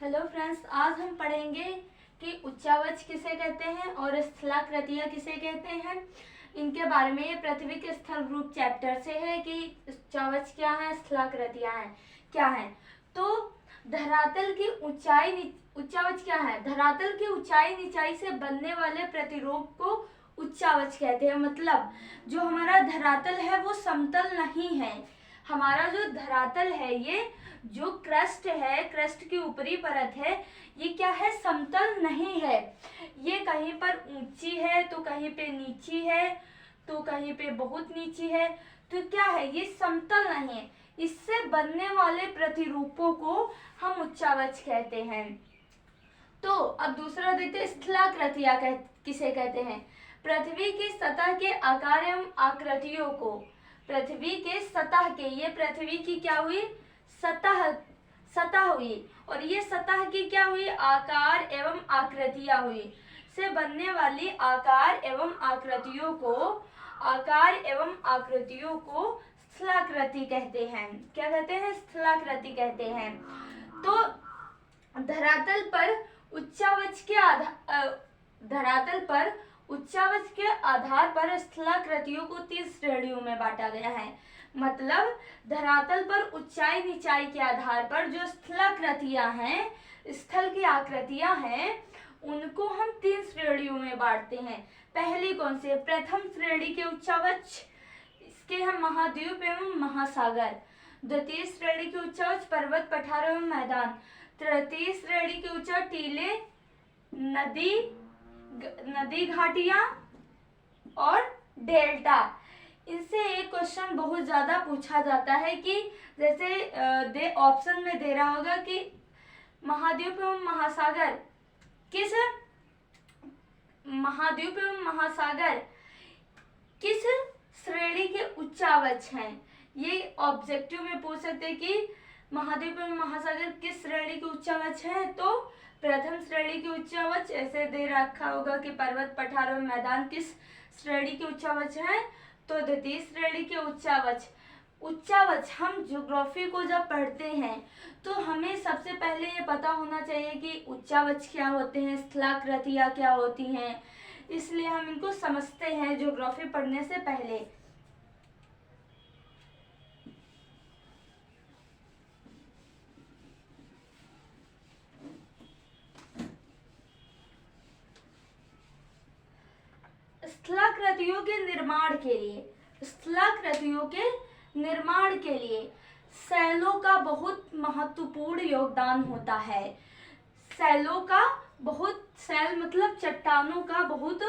Hello friends, आज हम पढ़ेंगे कि उच्चावच किसे कहते हैं और स्थलाकृतियाँ किसे कहते हैं। इनके बारे में ये पृथ्वी के स्थल रूप चैप्टर से है कि उच्चावच क्या है, स्थलाकृतियाँ हैं क्या है। तो धरातल की ऊंचाई, उच्चावच क्या है? धरातल की ऊंचाई नीचाई से बनने वाले प्रतिरूप को उच्चावच कहते हैं। मतलब जो हमारा धरातल है वो समतल नहीं है। हमारा जो धरातल है, ये जो क्रस्ट है, क्रस्ट की ऊपरी परत है, ये क्या है? समतल नहीं है। ये कहीं पर ऊंची है तो कहीं पे नीची है, तो कहीं पे बहुत नीची है। तो क्या है? ये समतल नहीं है। इससे बनने वाले प्रतिरूपों को हम उच्चावच कहते हैं। तो अब दूसरा देखते हैं, स्थलाकृतियाँ किसे कहते हैं। पृथ्वी की सतह के आकार एवं आकृतियों को, पृथ्वी के सतह के, ये पृथ्वी की क्या हुई? सतह हुई, और ये सतह की क्या हुई? आकार एवं आकृतियां हुई। से बनने वाली आकार एवं आकृतियों को स्थलाकृति कहते हैं। क्या कहते हैं? स्थलाकृति कहते हैं। तो धरातल पर उच्चावच के आधार पर स्थलाकृतियों को 3 श्रेणियों में बांटा गया है। मतलब धरातल पर ऊंचाई निचाई के आधार पर जो स्थलाकृतियां हैं, स्थल की आकृतियां हैं, उनको हम 3 श्रेणियों में बांटते हैं। पहली कौन सी है? प्रथम श्रेणी के उच्चावच, इसके हम महाद्वीप एवं महासागर। द्वितीय श्रेणी के उच्चावच पर्वत, पठार एवं मैदान। तृतीय श्रेणी के ऊंचा टीले, नदी घाटियां और डेल्टा। इनसे एक क्वेश्चन बहुत ज्यादा पूछा जाता है कि जैसे ऑप्शन में दे रहा होगा कि महाद्वीप एवं महासागर किस श्रेणी के उच्चावच हैं। ये ऑब्जेक्टिव में पूछ सकते हैं कि महाद्वीप एवं महासागर किस श्रेणी के उच्चावच है। तो प्रथम श्रेणी के उच्चावच ऐसे दे रखा होगा कि पर्वत, पठार और मैदान किस श्रेणी के उच्चावच है। तो द्वितीय श्रेणी के उच्चावच हम ज्योग्राफी को जब पढ़ते हैं तो हमें सबसे पहले ये पता होना चाहिए कि उच्चावच क्या होते हैं, स्थलाकृतियाँ क्या होती हैं। इसलिए हम इनको समझते हैं ज्योग्राफी पढ़ने से पहले। स्थलाकृतियों के निर्माण के लिए शैलों का बहुत महत्वपूर्ण योगदान होता है। शैल मतलब चट्टानों का बहुत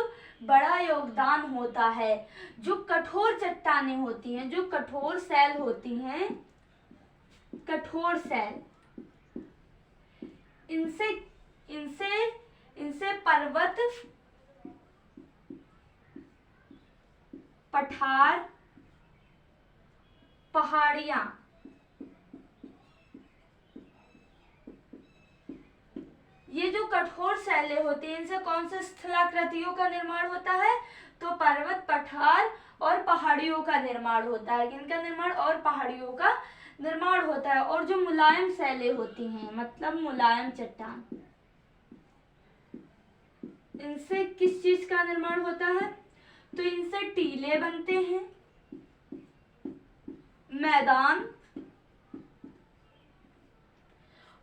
बड़ा योगदान होता है। जो कठोर चट्टानें होती हैं, जो कठोर शैल होती हैं, कठोर शैल, इनसे पर्वत, पठार, पहाड़ियां, ये जो कठोर शैलें होती हैं, इनसे कौन से स्थलाकृतियों का निर्माण होता है? तो पर्वत, पठार और पहाड़ियों का निर्माण होता है। इनका निर्माण और पहाड़ियों का निर्माण होता है। और जो मुलायम शैलें होती हैं, मतलब मुलायम चट्टान, इनसे किस चीज का निर्माण होता है? तो इनसे टीले बनते हैं, मैदान,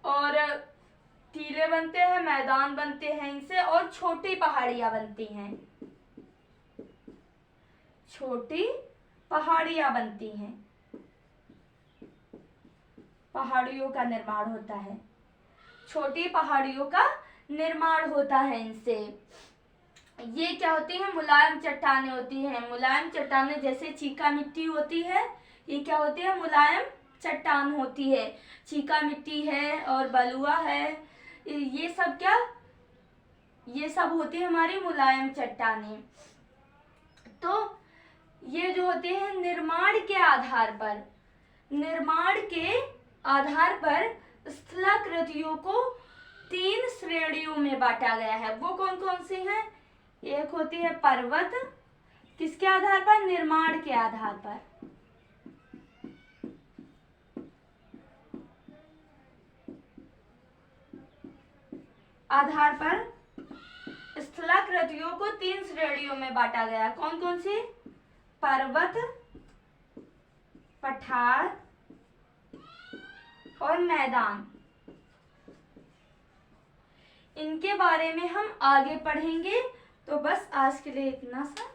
और टीले बनते हैं, मैदान बनते हैं इनसे, और छोटी पहाड़ियां बनती हैं, छोटी पहाड़ियां बनती हैं, पहाड़ियों का निर्माण होता है, छोटी पहाड़ियों का निर्माण होता है इनसे। ये क्या होती है? मुलायम चट्टानें होती हैं। मुलायम चट्टानें जैसे चीका मिट्टी होती है, ये क्या होती है? मुलायम चट्टान होती है। चीका मिट्टी है और बलुआ है, ये सब होती है हमारी मुलायम चट्टानें। तो ये जो होते हैं निर्माण के आधार पर स्थलाकृतियों को 3 श्रेणियों में बांटा गया है। वो कौन कौन सी हैं? एक होती है पर्वत, किसके आधार पर? निर्माण के आधार पर। आधार पर स्थलाकृतियों को 3 श्रेणियों में बांटा गया। कौन कौन सी? पर्वत, पठार और मैदान। इनके बारे में हम आगे पढ़ेंगे। तो बस आज के लिए इतना सा।